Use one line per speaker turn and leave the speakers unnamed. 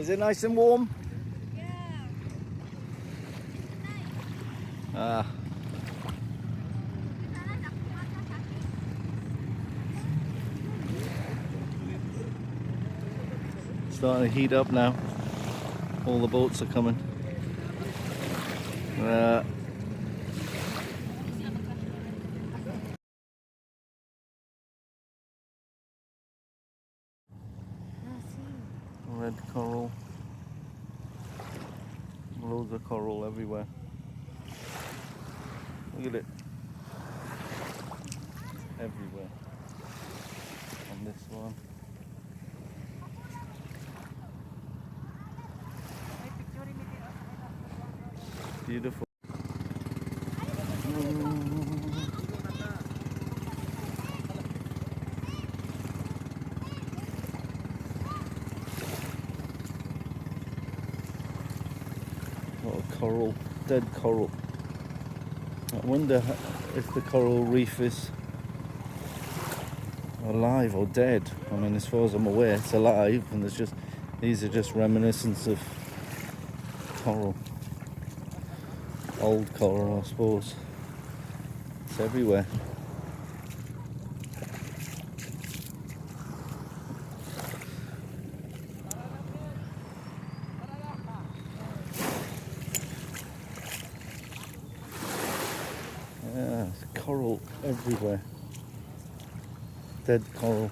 Is it nice and warm?
Yeah.
Ah. Starting to heat up now. All the boats are coming. Red coral. Loads of coral everywhere. Look at it. Everywhere. On this one. Beautiful. A lot of coral, dead coral. I wonder if the coral reef is alive or dead. I mean, as far as I'm aware, it's alive, and these are just reminiscence of coral. Old coral, I suppose. It's everywhere. Yeah, there's coral everywhere. Dead coral.